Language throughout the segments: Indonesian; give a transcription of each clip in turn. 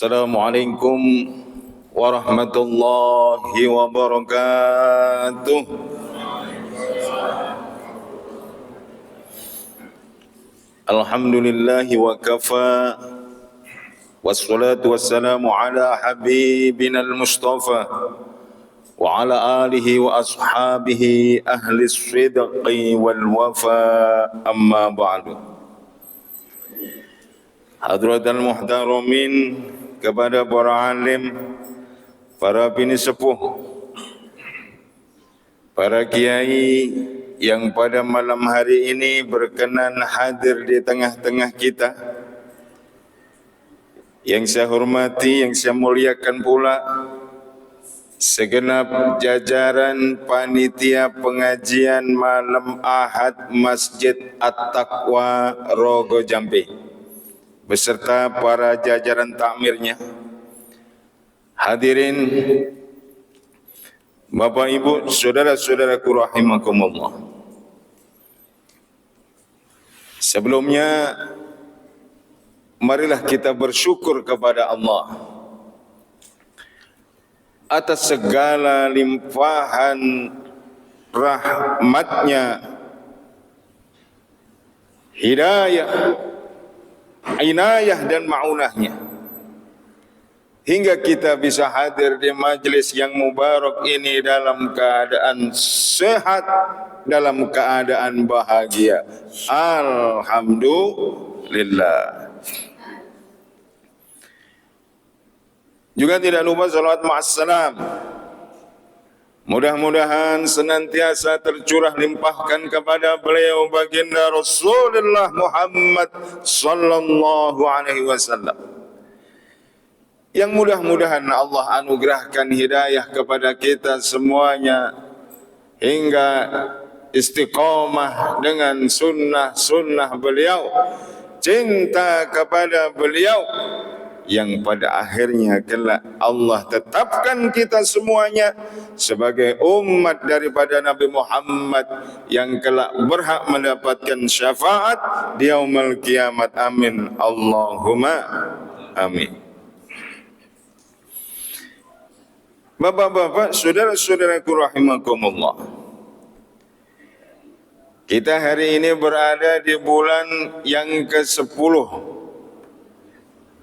Assalamualaikum warahmatullahi wabarakatuh. Alhamdulillahi wa kafa, wassalatu wassalamu ala habibina al-mustafa wa ala alihi wa ashabihi ahli sidqi wal wafa, amma ba'du. Hadratal muhtaramin, kepada para alim, para bini sepuh, para kiai yang pada malam hari ini berkenan hadir di tengah-tengah kita, yang saya hormati, yang saya muliakan pula segenap jajaran panitia pengajian malam Ahad Masjid At-Taqwa Rogo Jambi, beserta para jajaran takmirnya. Hadirin Bapak Ibu, saudara-saudaraku rahimakumullah. Sebelumnya, marilah kita bersyukur kepada Allah atas segala limpahan rahmatnya, hidayah, inayah dan ma'unahnya, hingga kita bisa hadir di majlis yang mubarak ini dalam keadaan sehat, dalam keadaan bahagia. Alhamdulillah. Juga tidak lupa salawat ma'assalam, mudah-mudahan senantiasa tercurah limpahkan kepada beliau baginda Rasulullah Muhammad sallallahu alaihi wasallam, yang mudah-mudahan Allah anugerahkan hidayah kepada kita semuanya hingga istiqamah dengan sunnah-sunnah beliau, cinta kepada beliau, yang pada akhirnya kelak Allah tetapkan kita semuanya sebagai umat daripada Nabi Muhammad yang kelak berhak mendapatkan syafaat di yaumul kiamat. Amin Allahumma amin. Bapak-bapak, saudara-saudaraku rahimakumullah, kita hari ini berada di bulan yang ke-10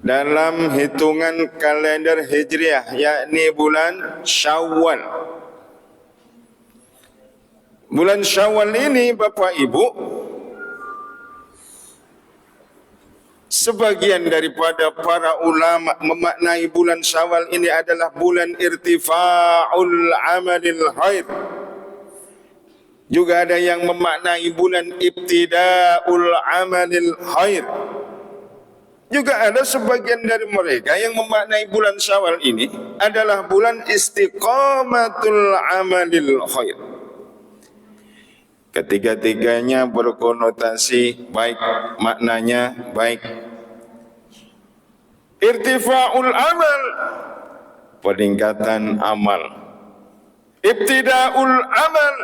dalam hitungan kalender Hijriah, yakni bulan Syawal. Bulan Syawal ini, Bapak Ibu, sebagian daripada para ulama memaknai bulan Syawal ini adalah bulan irtifa'ul amalil khair. Juga ada yang memaknai bulan ibtida'ul amalil khair. Juga ada sebagian dari mereka yang memaknai bulan Syawal ini adalah bulan istiqamatul amalil khair. Ketiga-tiganya berkonotasi baik, maknanya baik. Irtifa'ul amal, peningkatan amal. Ibtida'ul amal,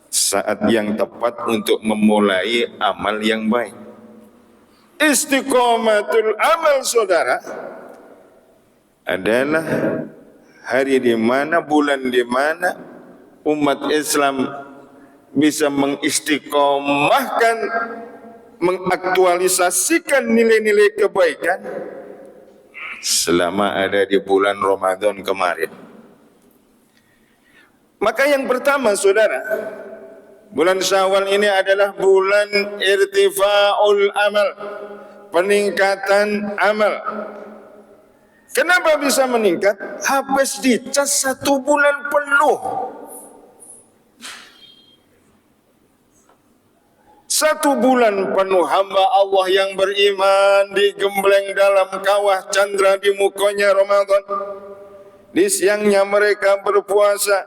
saat yang tepat untuk memulai amal yang baik. Istiqamatul amal, saudara, adalah hari di mana, bulan di mana umat Islam bisa mengistiqomahkan, mengaktualisasikan nilai-nilai kebaikan selama ada di bulan Ramadan kemarin. Maka yang pertama, saudara, bulan Syawal ini adalah bulan irtifa'ul amal, peningkatan amal. Kenapa bisa meningkat? Habis dicas 1 bulan penuh. 1 bulan penuh hamba Allah yang beriman digembleng dalam kawah candra di mukanya Ramadan. Di siangnya mereka berpuasa,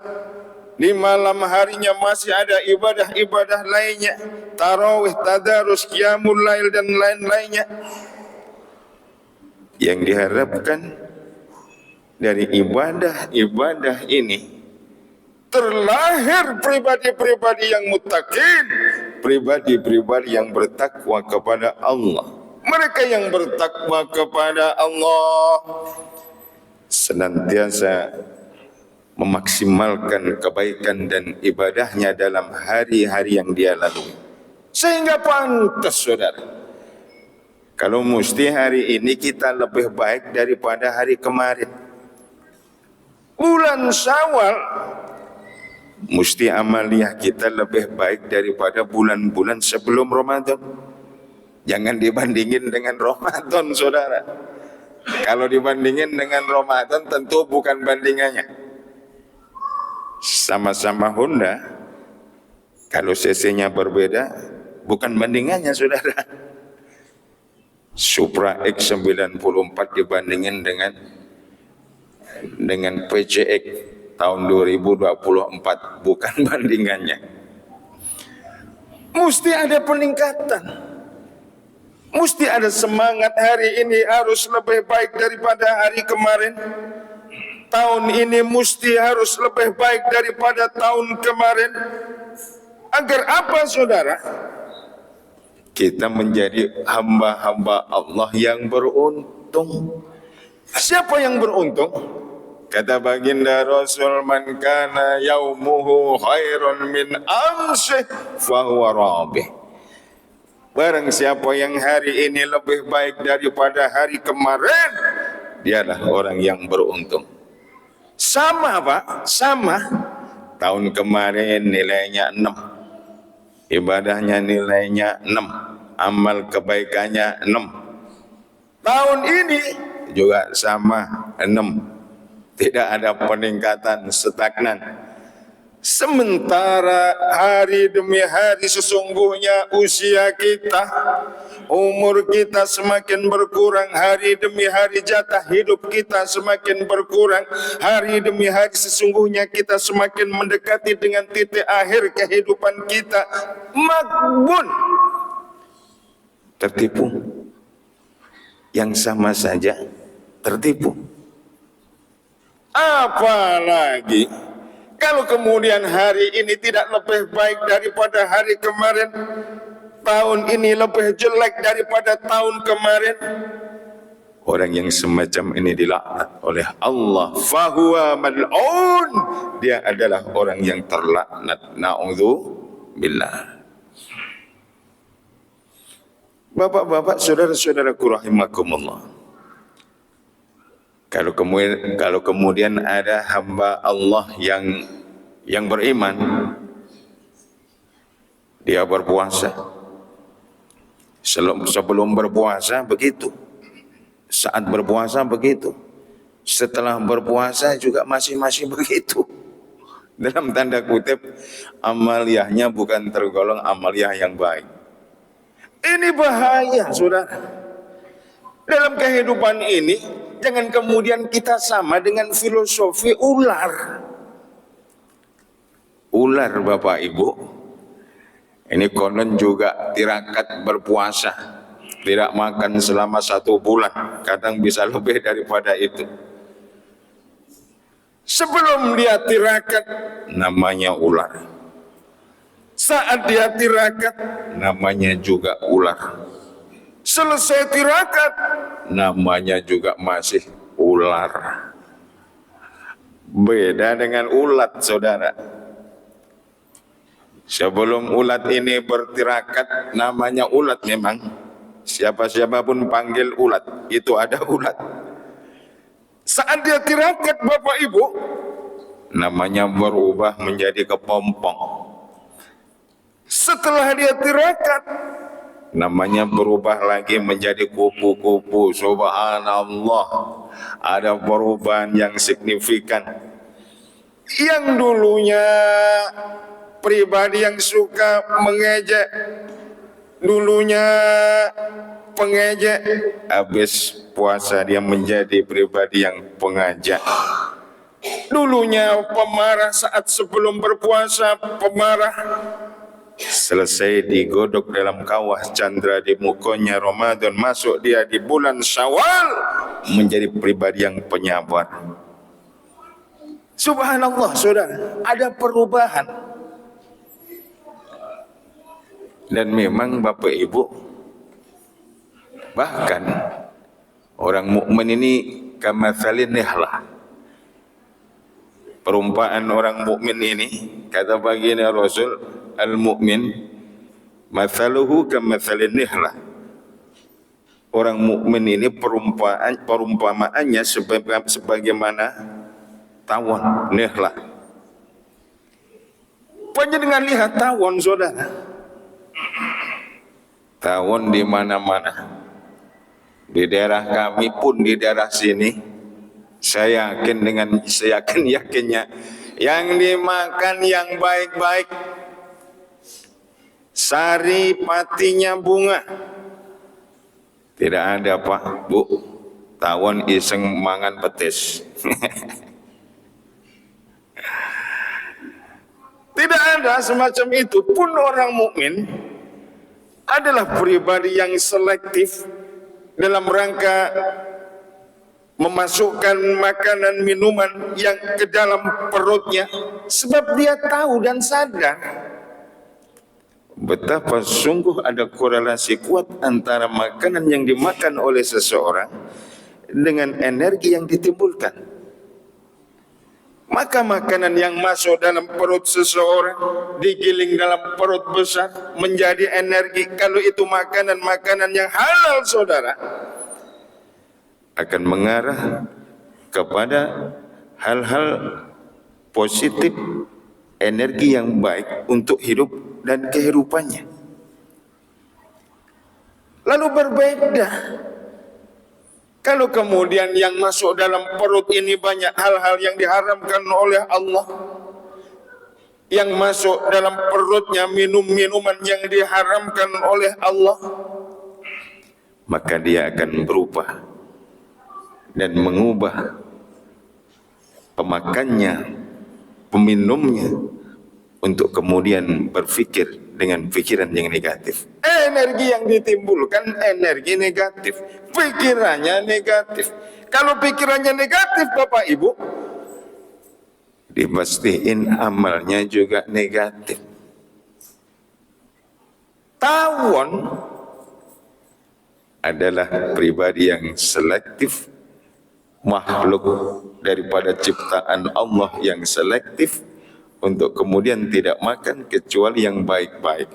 di malam harinya masih ada ibadah-ibadah lainnya, tarawih, tadarus, qiyamul lail dan lain-lainnya. Yang diharapkan dari ibadah-ibadah ini terlahir pribadi-pribadi yang muttaqin, pribadi-pribadi yang bertakwa kepada Allah. mereka yang bertakwa kepada Allah senantiasa memaksimalkan kebaikan dan ibadahnya dalam hari-hari yang dia lalui. Sehingga pantas saudara, kalau mesti hari ini kita lebih baik daripada hari kemarin. Bulan Syawal mesti amaliyah kita lebih baik daripada bulan-bulan sebelum Ramadan. Jangan dibandingin dengan Ramadan saudara. Kalau dibandingin dengan Ramadan tentu bukan bandingannya. Sama-sama Honda, kalau cc-nya berbeda bukan bandingannya saudara. Supra X94 dibandingin dengan PCX tahun 2024 bukan bandingannya. Mesti ada peningkatan, mesti ada semangat. Hari ini harus lebih baik daripada hari kemarin. Tahun ini mesti harus lebih baik daripada tahun kemarin. Agar apa saudara? Kita menjadi hamba-hamba Allah yang beruntung. Siapa yang beruntung? Kata baginda Rasul, man kana yaumuhu khairan min amsih fahuwa rabih. Barang siapa yang hari ini lebih baik daripada hari kemarin, dialah orang yang beruntung. Sama Pak, sama. Tahun kemarin nilainya 6, ibadahnya nilainya 6, amal kebaikannya 6. Tahun ini juga sama 6. Tidak ada peningkatan, stagnan. Sementara hari demi hari sesungguhnya usia kita, umur kita semakin berkurang. Hari demi hari jatah hidup kita semakin berkurang. Hari demi hari sesungguhnya kita semakin mendekati dengan titik akhir kehidupan kita. Makbun, tertipu. Yang sama saja tertipu. Apalagi kalau kemudian hari ini tidak lebih baik daripada hari kemarin, tahun ini lebih jelek daripada tahun kemarin, orang yang semacam ini dilaknat oleh Allah. Fahuwa mal'un, dia adalah orang yang terlaknat. Na'udzubillah. Bapak-bapak, saudara-saudaraku rahimakumullah. Kalau kemudian ada hamba Allah yang beriman, dia berpuasa. Sebelum berpuasa begitu, saat berpuasa begitu, setelah berpuasa juga masih begitu. Dalam tanda kutip, amaliyahnya bukan tergolong amaliyah yang baik. Ini bahaya saudara. Dalam kehidupan ini, jangan kemudian kita sama dengan filosofi ular. Ular Bapak Ibu, ini konon juga tirakat berpuasa, tidak makan selama 1 bulan, kadang bisa lebih daripada itu. Sebelum dia tirakat, namanya ular. Saat dia tirakat, namanya juga ular. Selesai tirakat, namanya juga masih ular. Beda dengan ulat saudara. Sebelum ulat ini bertirakat, namanya ulat memang. Siapa-siapa pun panggil ulat, itu ada ulat. Saat dia tirakat Bapak Ibu, namanya berubah menjadi kepompong. Setelah dia tirakat, namanya berubah lagi menjadi kupu-kupu. Subhanallah, ada perubahan yang signifikan. Yang dulunya pribadi yang suka mengejek, dulunya pengejek, habis puasa dia menjadi pribadi yang pengajak. Dulunya pemarah, saat sebelum berpuasa pemarah, selesai digodok dalam kawah candra di mukanya Ramadan, masuk dia di bulan Syawal menjadi pribadi yang penyabar. Subhanallah saudara, ada perubahan. Dan memang Bapak Ibu, Bahkan orang mukmin ini kamatsalin nihlah. Perumpamaan orang mukmin ini, kata baginda Rasul, al-mukmin matsaluhu kamatsalin nihlah. Orang mukmin ini perumpamaannya sebagaimana tawon nihlah. Panjenengan lihat tawon, saudara. Tawon di mana-mana. Di daerah kami pun, di daerah sini, saya yakin dengan yakinnya yang dimakan yang baik-baik, sari patinya bunga. Tidak ada Pak, Bu, tawon iseng mangan petis. Tidak ada semacam itu. Pun orang mukmin adalah pribadi yang selektif dalam rangka memasukkan makanan minuman yang ke dalam perutnya, sebab dia tahu dan sadar betapa sungguh ada korelasi kuat antara makanan yang dimakan oleh seseorang dengan energi yang ditimbulkan. Maka makanan yang masuk dalam perut seseorang digiling dalam perut besar menjadi energi. Kalau itu makanan-makanan yang halal, saudara, akan mengarah kepada hal-hal positif, energi yang baik untuk hidup dan kehidupannya. Lalu berbeda kalau kemudian yang masuk dalam perut ini banyak hal-hal yang diharamkan oleh Allah, yang masuk dalam perutnya minum-minuman yang diharamkan oleh Allah, maka dia akan berubah dan mengubah pemakannya, peminumnya, untuk kemudian berfikir dengan pikiran yang negatif. Energi yang ditimbulkan energi negatif, pikirannya negatif. Kalau pikirannya negatif, Bapak Ibu, dipastikan amalnya juga negatif. Tawon adalah pribadi yang selektif, makhluk daripada ciptaan Allah yang selektif, untuk kemudian tidak makan kecuali yang baik-baik.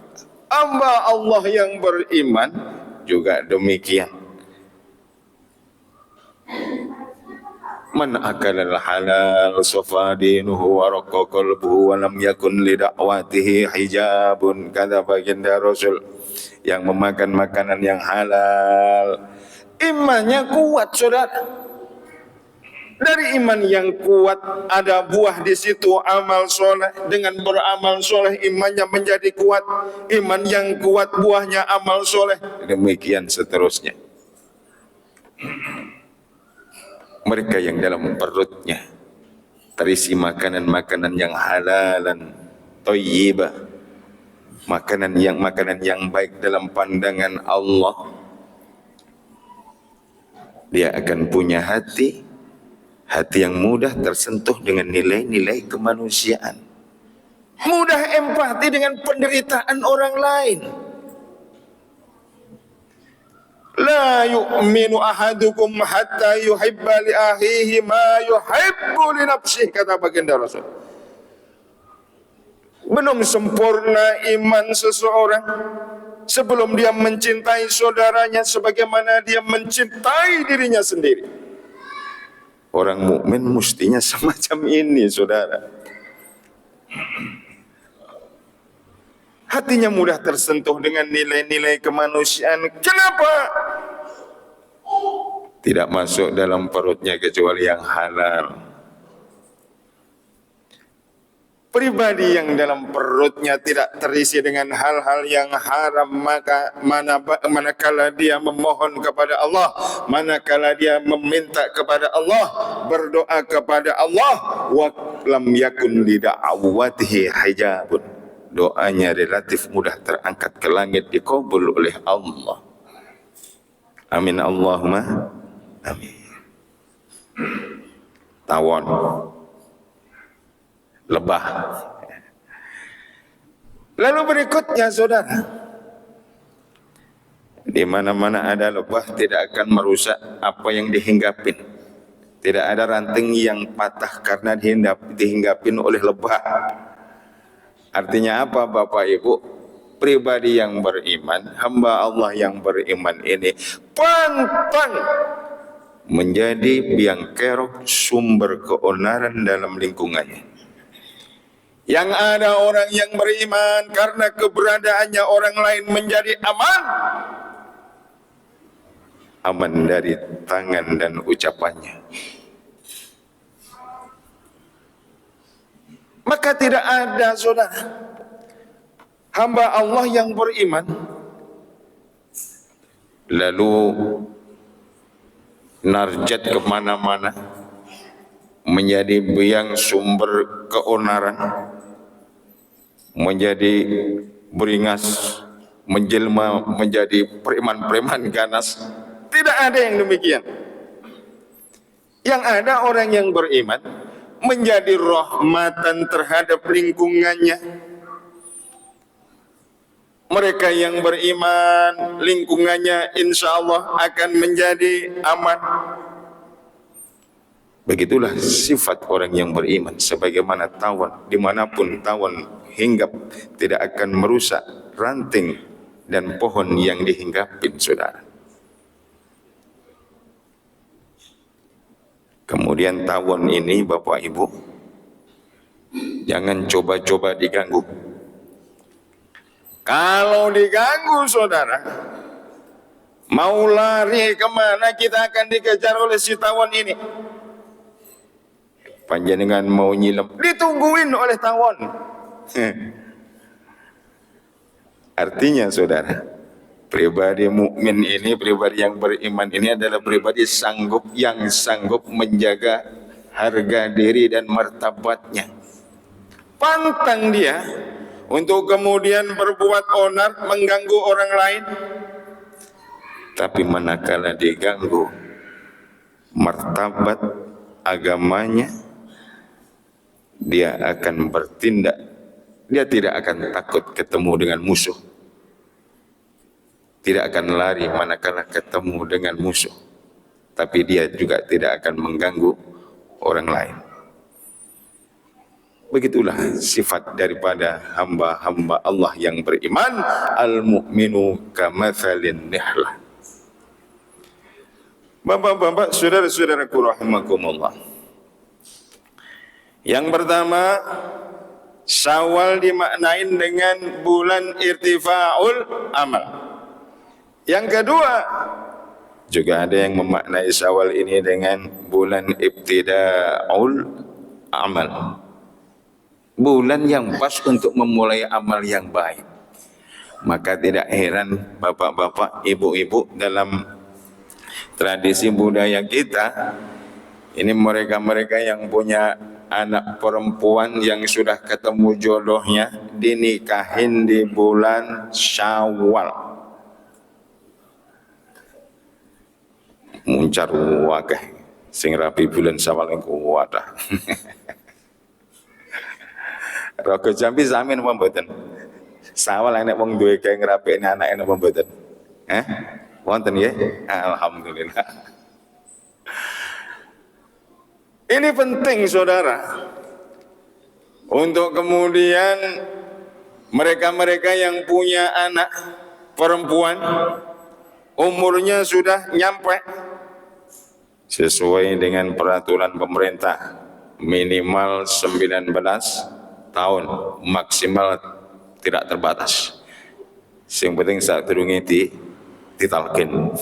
Hamba Allah yang beriman juga demikian. Man akala al-halal safadinuhu wa raqqa qalbuhu wa lam yakun li da'watihi hijabun, kata baginda Rasul. Yang memakan makanan yang halal, imannya kuat, saudara. Dari iman yang kuat ada buah di situ, amal soleh. Dengan beramal soleh imannya menjadi kuat. Iman yang kuat buahnya amal soleh. Demikian seterusnya. Mereka yang dalam perutnya terisi makanan-makanan yang halalan, thayyibah, makanan yang baik dalam pandangan Allah, dia akan punya hati yang mudah tersentuh dengan nilai-nilai kemanusiaan, mudah empati dengan penderitaan orang lain. La yu'minu ahadukum hatta yuhibba li akhihi ma yuhibbu li nafsihi, kata baginda Rasul. Belum sempurna iman seseorang sebelum dia mencintai saudaranya sebagaimana dia mencintai dirinya sendiri. Orang mukmin mestinya semacam ini, saudara. Hatinya mudah tersentuh dengan nilai-nilai kemanusiaan. Kenapa? Tidak masuk dalam perutnya kecuali yang halal. Pribadi yang dalam perutnya tidak terisi dengan hal-hal yang haram, maka manakala dia memohon kepada Allah, manakala dia meminta kepada Allah, berdoa kepada Allah, wa lam yakun li da'awatihi hijabun, doanya relatif mudah terangkat ke langit, dikabul oleh Allah. Amin Allahumma amin. Tawon, lebah. Lalu berikutnya, saudara, Di mana-mana ada lebah tidak akan merusak apa yang dihinggapin. Tidak ada ranting yang patah karena dihinggapin oleh lebah. Artinya apa Bapak Ibu? Pribadi yang beriman, hamba Allah yang beriman ini pantang menjadi biang kerok sumber keonaran dalam lingkungannya. Yang ada orang yang beriman karena keberadaannya orang lain menjadi aman. Aman dari tangan dan ucapannya. Maka tidak ada saudara hamba Allah yang beriman lalu narjat kemana-mana menjadi biang sumber keonaran, menjadi beringas, menjelma menjadi preman-preman ganas. Tidak ada yang demikian. Yang ada orang yang beriman menjadi rahmatan terhadap lingkungannya. Mereka yang beriman, lingkungannya insya Allah akan menjadi aman. Begitulah sifat orang yang beriman. Sebagaimana tawon, dimanapun tawon hinggap, tidak akan merusak ranting dan pohon yang dihinggapin, saudara. Kemudian tawon ini Bapak Ibu, jangan coba-coba diganggu. Kalau diganggu saudara, mau lari kemana kita akan dikejar oleh si tawon ini. Panjenengan mau nyilam, ditungguin oleh tawon. Artinya saudara, pribadi mukmin ini, pribadi yang beriman ini adalah pribadi yang sanggup menjaga harga diri dan martabatnya. Pantang dia untuk kemudian berbuat onar, mengganggu orang lain. Tapi manakala diganggu martabat agamanya, dia akan bertindak. Dia tidak akan takut ketemu dengan musuh. Tidak akan lari manakala ketemu dengan musuh. Tapi dia juga tidak akan mengganggu orang lain. Begitulah sifat daripada hamba-hamba Allah yang beriman. Al-mu'minu kamathalin nihlah. Bapak-bapak, saudara-saudaraku rahimakumullah. Yang pertama, Syawal dimaknain dengan bulan irtifa'ul amal. Yang kedua, juga ada yang memaknai Syawal ini dengan bulan ibtida'ul amal. Bulan yang pas untuk memulai amal yang baik. Maka tidak heran bapak-bapak, ibu-ibu, dalam tradisi budaya kita, ini mereka-mereka yang punya anak perempuan yang sudah ketemu jodohnya dinikahin di bulan Syawal. Muncar wakah sing rapi bulan Syawal engko wadah. Rogo Jambi sami napa mboten? Syawal nek wong duwe gawe ngrapikne anake napa mboten? Wonten nggih? Alhamdulillah. Ini penting saudara, untuk kemudian mereka-mereka yang punya anak perempuan umurnya sudah nyampe sesuai dengan peraturan pemerintah minimal 19 tahun, maksimal tidak terbatas. Yang penting saat durunge ditalkin.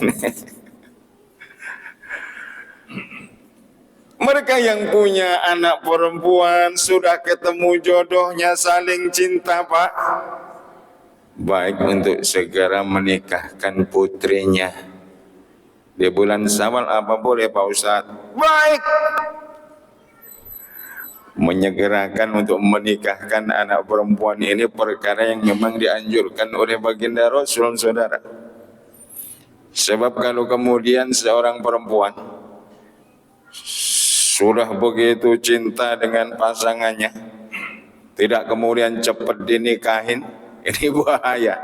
Mereka yang punya anak perempuan sudah ketemu jodohnya, saling cinta Pak, baik untuk segera menikahkan putrinya di bulan Syawal. Apa boleh Pak Ustaz? Baik, menyegerakan untuk menikahkan anak perempuan ini perkara yang memang dianjurkan oleh baginda Rasul, saudara. Sebab kalau kemudian seorang perempuan sudah begitu cinta dengan pasangannya, tidak kemudian cepat dinikahin, ini bahaya.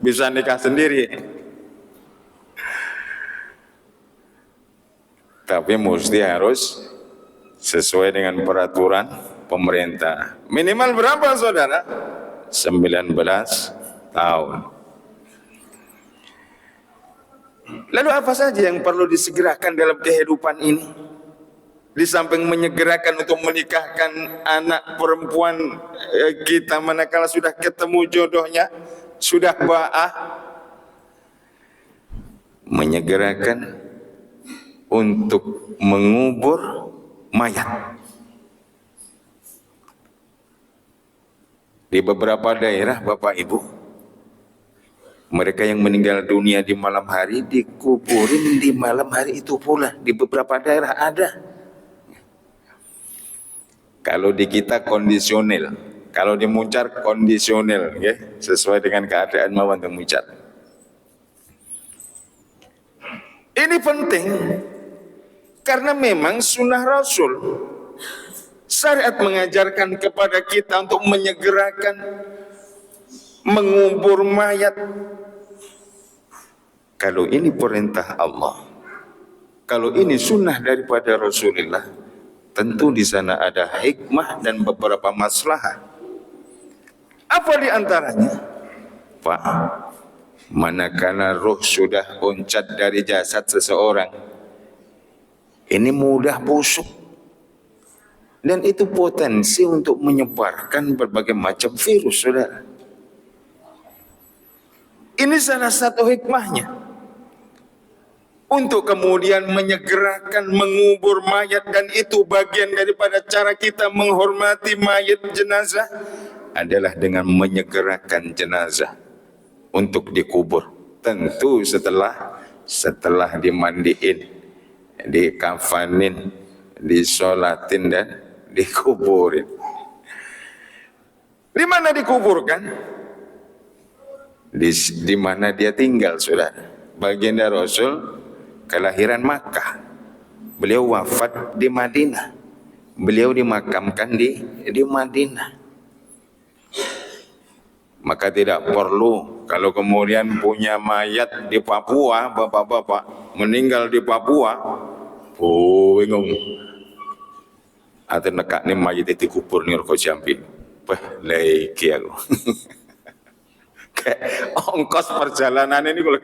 bisa nikah sendiri. Tapi mesti harus sesuai dengan peraturan pemerintah. Minimal berapa saudara? 19 tahun. Lalu apa saja yang perlu disegerakan dalam kehidupan ini? Di samping menyegerakan untuk menikahkan anak perempuan kita manakala sudah ketemu jodohnya, sudah ba'ah, menyegerakan untuk mengubur mayat. Di beberapa daerah Bapak Ibu, mereka yang meninggal dunia di malam hari dikuburin di malam hari itu pula. Di beberapa daerah ada. Kalau di kita kondisional, kalau di Muncar kondisional, ya, sesuai dengan keadaan mawon di Muncar. Ini penting karena memang sunnah Rasul. Syariat mengajarkan kepada kita untuk menyegerakan mengubur mayat. Kalau ini perintah Allah, kalau ini sunnah daripada Rasulullah, tentu di sana ada hikmah dan beberapa maslahat. Apa di antaranya? Pak, manakala roh sudah uncat dari jasad seseorang, ini mudah busuk. Dan itu potensi untuk menyebarkan berbagai macam virus, saudara. Ini salah satu hikmahnya. Untuk kemudian menyegerakan mengubur mayat, dan itu bagian daripada cara kita menghormati mayat jenazah adalah dengan menyegerakan jenazah untuk dikubur. Tentu setelah dimandiin, dikafanin, disolatin dan dikuburin. Di mana dikuburkan? Di mana dia tinggal, saudara. Baginda Rasul kelahiran Makkah, beliau wafat di Madinah, beliau dimakamkan di Madinah. Maka tidak perlu kalau kemudian punya mayat di Papua, bapak-bapak meninggal di Papua, bingung. Atau nekak ni mayat itu kubur ni rokok Jambi, lagi aku. Kayak ongkos perjalanan ini kalau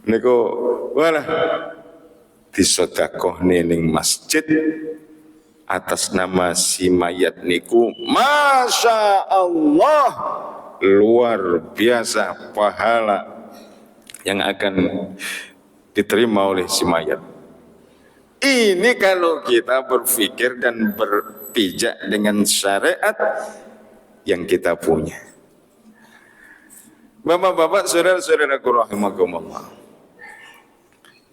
niku walah disedekah ning masjid atas nama si mayat niku, Masya Allah, luar biasa pahala yang akan diterima oleh si mayat. Ini kalau kita berpikir dan berpijak dengan syariat yang kita punya. Bapak-bapak, saudara-saudaraku rahimakumullah,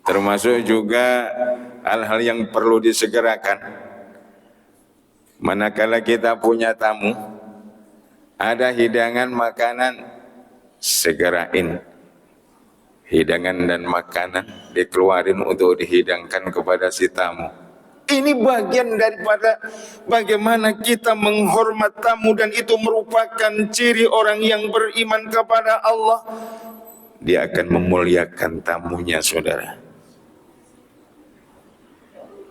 termasuk juga hal-hal yang perlu disegerakan. Manakala kita punya tamu, ada hidangan makanan, segerain hidangan dan makanan dikeluarin untuk dihidangkan kepada si tamu. Ini bagian daripada bagaimana kita menghormat tamu, dan itu merupakan ciri orang yang beriman kepada Allah. Dia akan memuliakan tamunya, saudara.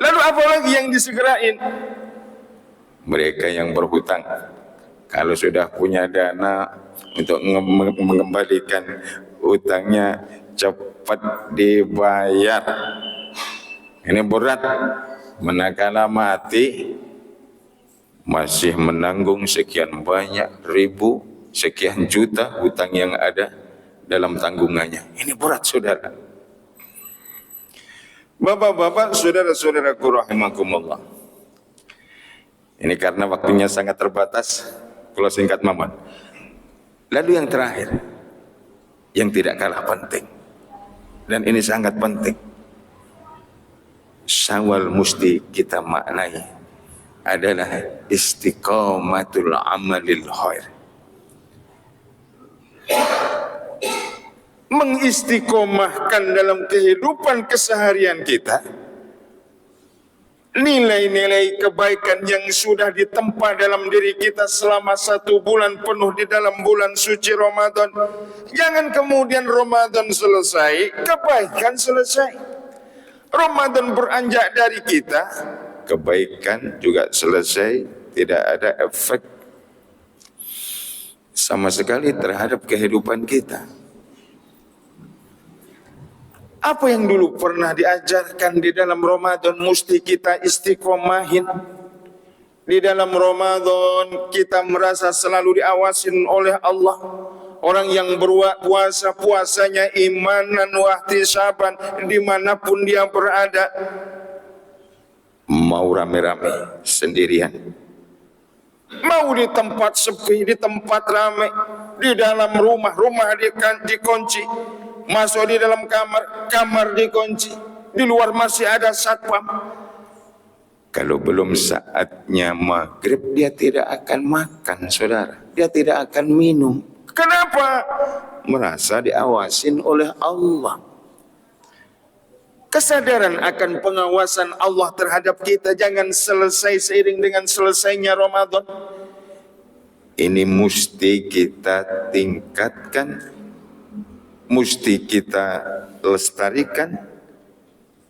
Lalu apa lagi yang disegerain? Mereka yang berhutang, kalau sudah punya dana untuk mengembalikan hutangnya, cepat dibayar. Ini berat. Manakala mati masih menanggung sekian banyak ribu, sekian juta hutang yang ada dalam tanggungannya. Ini berat, saudara. Bapak-bapak, saudara-saudaraku rahimakumullah, ini karena waktunya sangat terbatas, kalau singkat Maman. Lalu yang terakhir, yang tidak kalah penting, dan ini sangat penting, Syawal mesti kita maknai adalah istiqamatul amalil khair. Mengistiqomahkan dalam kehidupan keseharian kita nilai-nilai kebaikan yang sudah ditempa dalam diri kita selama 1 bulan penuh di dalam bulan suci Ramadan. Jangan kemudian Ramadan selesai, kebaikan selesai. Ramadan beranjak dari kita, kebaikan juga selesai, tidak ada efek sama sekali terhadap kehidupan kita. Apa yang dulu pernah diajarkan di dalam Ramadan mesti kita istiqomahin. Di dalam Ramadan kita merasa selalu diawasin oleh Allah. Orang yang berpuasa, puasanya imanan wa ihtisaban dimanapun dia berada. Mau rame-rame sendirian, mau di tempat sepi, di tempat ramai, di dalam rumah dikunci, masuk di dalam kamar dikunci, di luar masih ada satpam. Kalau belum saatnya maghrib, dia tidak akan makan, saudara. Dia tidak akan minum. Kenapa? Merasa diawasin oleh Allah. Kesadaran akan pengawasan Allah terhadap kita jangan selesai seiring dengan selesainya Ramadan. Ini mesti kita tingkatkan, mesti kita lestarikan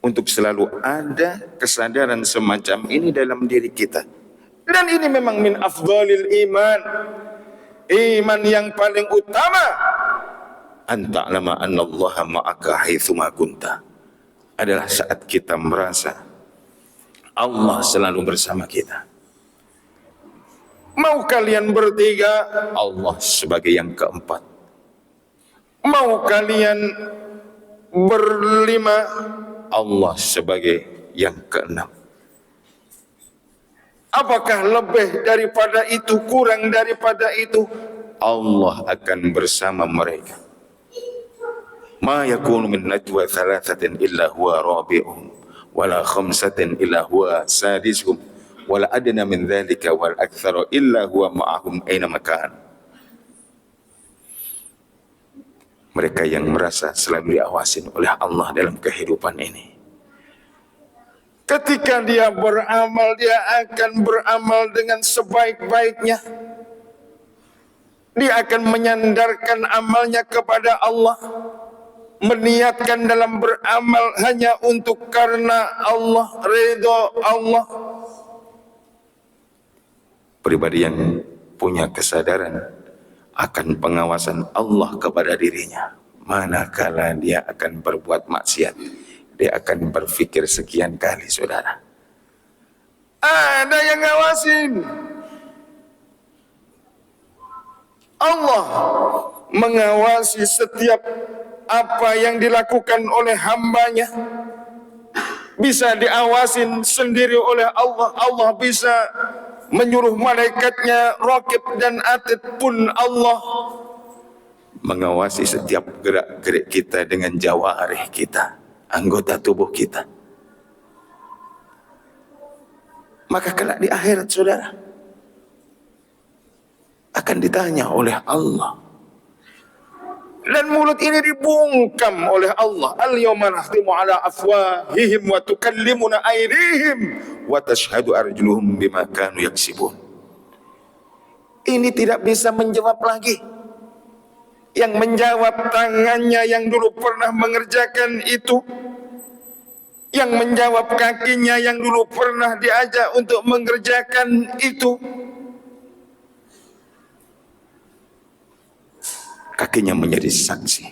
untuk selalu ada kesadaran semacam ini dalam diri kita. Dan ini memang min afdhalil iman. Iman yang paling utama, anta'lama annallaha ma'aka haitsu ma kunta, adalah saat kita merasa Allah selalu bersama kita. Mau kalian bertiga, Allah sebagai yang keempat. Mau kalian berlima, Allah sebagai yang keenam. Apakah lebih daripada itu, kurang daripada itu? Allah akan bersama mereka. Ma yakunu min najwa thalathatin illa huwa rabi'uhum wala khamsatin illa huwa sadisuhum wala adna min dhalika wal aktsaru illa huwa ma'ahum aina makan. Mereka yang merasa selalu diawasin oleh Allah dalam kehidupan ini. Ketika dia beramal, dia akan beramal dengan sebaik-baiknya. Dia akan menyandarkan amalnya kepada Allah, meniatkan dalam beramal hanya untuk karena Allah, ridho Allah. Pribadi yang punya kesadaran akan pengawasan Allah kepada dirinya, manakala dia akan berbuat maksiat, dia akan berpikir sekian kali, saudara. Ada yang ngawasin. Allah mengawasi setiap apa yang dilakukan oleh hambanya. Bisa diawasin sendiri oleh Allah. Allah bisa menyuruh malaikatnya raqib dan atid pun Allah mengawasi setiap gerak-gerik kita dengan jawarih kita, anggota tubuh kita. Maka kelak di akhirat, saudara, akan ditanya oleh Allah. Dan mulut ini dibungkam oleh Allah. Al-yawma nakhtimu ala afwahihim wa tukallimuna aydihim wa tashhadu arjuluhum bima kanu yaksibun. Ini tidak bisa menjawab lagi. Yang menjawab tangannya yang dulu pernah mengerjakan itu. Yang menjawab kakinya yang dulu pernah diajak untuk mengerjakan itu. Kakinya menjadi saksi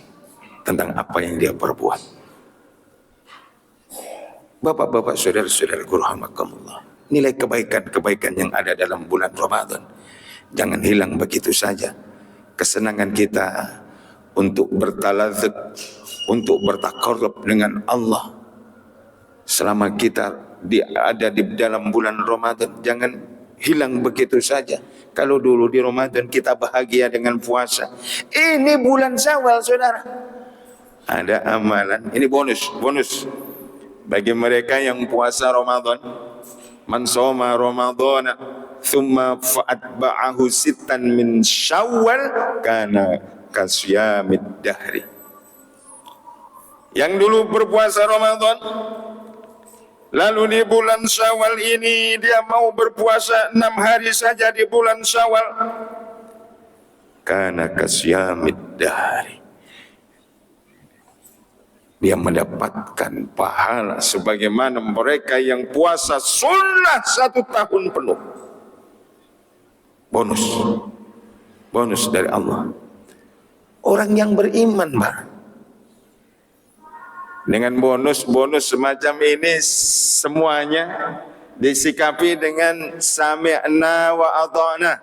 tentang apa yang dia perbuat. Bapak-bapak, saudara-saudara, rahimakumullah, nilai kebaikan-kebaikan yang ada dalam bulan Ramadan jangan hilang begitu saja. Kesenangan kita untuk bertaladzud, untuk bertaqarrub dengan Allah selama kita ada di dalam bulan Ramadan jangan hilang begitu saja. Kalau dulu di Ramadan kita bahagia dengan puasa, ini bulan Syawal, saudara, ada amalan. Ini bonus bagi mereka yang puasa Ramadan. Man shoma Ramadhana thumma fa'atba'ahu sittan min Syawal kana kasyamid dahri. Yang dulu berpuasa Ramadan Lalu di bulan Syawal ini dia mau berpuasa 6 hari saja di bulan Syawal. Kana kasyamid dahri. Dia mendapatkan pahala sebagaimana mereka yang puasa sunnah 1 tahun penuh. Bonus dari Allah. Orang yang beriman, Pak, dengan bonus semacam ini semuanya disikapi dengan sami'na wa ata'na.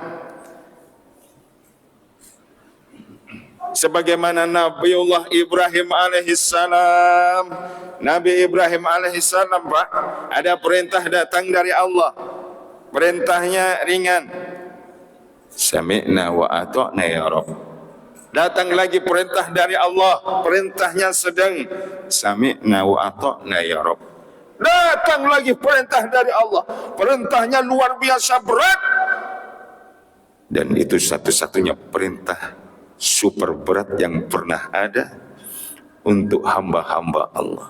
Sebagaimana Nabiullah Ibrahim alaihissalam. Nabi Ibrahim alaihissalam, Pak, ada perintah datang dari Allah. Perintahnya ringan. Sami'na wa ata'na ya Rabb. Datang lagi perintah dari Allah. Perintahnya sedang. Sami'na wa ata'na ya Rabb. Datang lagi perintah dari Allah. Perintahnya luar biasa berat. Dan itu satu-satunya perintah super berat yang pernah ada untuk hamba-hamba Allah.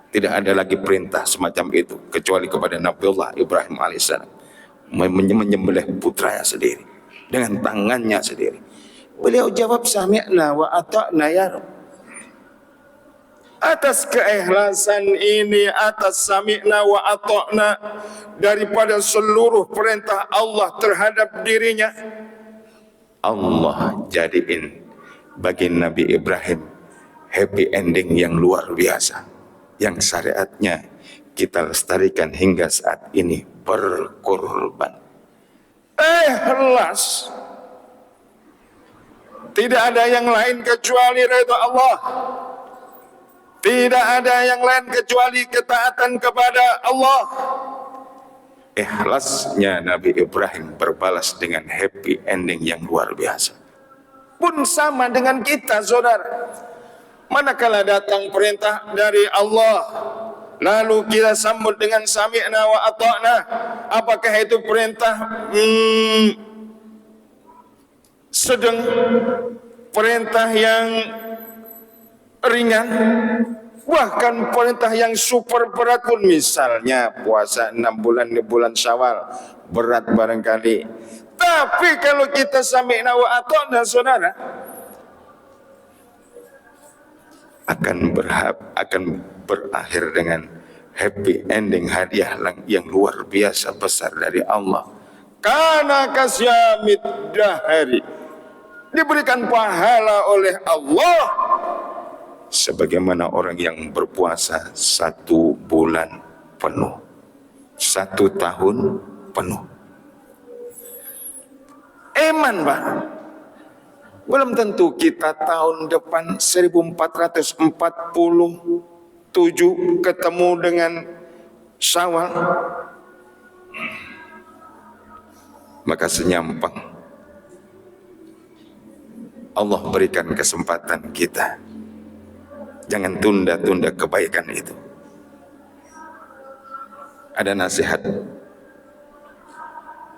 Tidak ada lagi perintah semacam itu kecuali kepada Nabiullah Ibrahim alaihissalam, menyembelih putranya sendiri dengan tangannya sendiri. Beliau jawab sami'na wa ata'na ya Rabb. Atas keikhlasan ini, atas sami'na wa ata'na, daripada seluruh perintah Allah terhadap dirinya, Allah jadiin bagi Nabi Ibrahim happy ending yang luar biasa, yang syariatnya kita lestarikan hingga saat ini, berkorban. Ikhlas. Tidak ada yang lain kecuali ridha Allah. Tidak ada yang lain kecuali ketaatan kepada Allah. Ikhlasnya Nabi Ibrahim berbalas dengan happy ending yang luar biasa. Pun sama dengan kita, saudara. Manakala datang perintah dari Allah, lalu kita sambut dengan sami'na wa ata'na, apakah itu perintah sedang, perintah yang ringan, bahkan perintah yang super berat pun, misalnya puasa 6 bulan di bulan Syawal, berat barangkali. Tapi kalau kita sami'na wa ata'na, saudara, akan berakhir dengan happy ending, hadiah yang luar biasa besar dari Allah. Kana kasyamid dahari, diberikan pahala oleh Allah sebagaimana orang yang berpuasa 1 bulan penuh, 1 tahun penuh. Iman, Pak. Belum tentu kita tahun depan 1447 ketemu dengan Syawal. Maka senyampang Allah berikan kesempatan kita. Jangan tunda-tunda kebaikan itu. Ada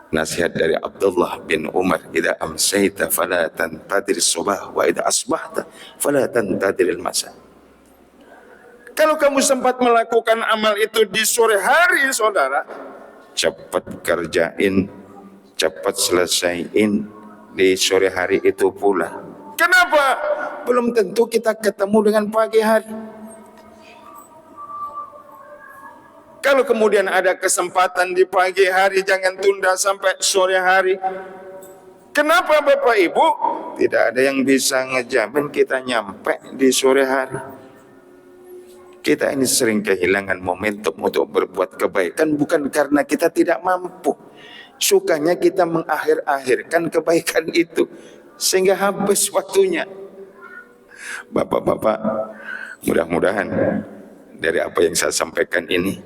nasihat dari Abdullah bin Umar, idza amsayta fala tantadir subah wa idza asbahta fala tantadir al-masa. Kalau kamu sempat melakukan amal itu di sore hari, saudara, cepat kerjain, cepat selesaiin di sore hari itu pula. Kenapa? Belum tentu kita ketemu dengan pagi hari. Kalau kemudian ada kesempatan di pagi hari, jangan tunda sampai sore hari. Kenapa, Bapak Ibu? Tidak ada yang bisa ngejamin kita nyampe di sore hari. Kita ini sering kehilangan momentum untuk berbuat kebaikan, bukan karena kita tidak mampu. Sukanya kita mengakhir-akhirkan kebaikan itu sehingga habis waktunya. Bapak-bapak, mudah-mudahan dari apa yang saya sampaikan ini,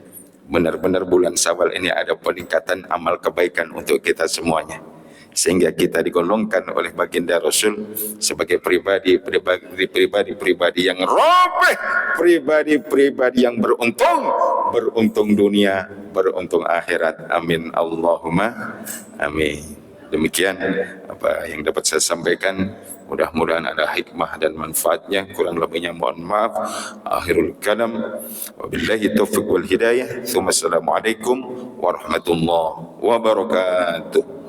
benar-benar bulan Syawal ini ada peningkatan amal kebaikan untuk kita semuanya, sehingga kita digolongkan oleh baginda Rasul sebagai pribadi yang robeh, pribadi yang beruntung dunia, beruntung akhirat. Amin Allahumma amin. Demikian apa apa yang dapat saya sampaikan mudah-mudahan ada hikmah dan manfaatnya. Kurang lebihnya mohon maaf. Akhirul kalam, wabillahi taufiq wal hidayah. Assalamualaikum warahmatullahi wabarakatuh.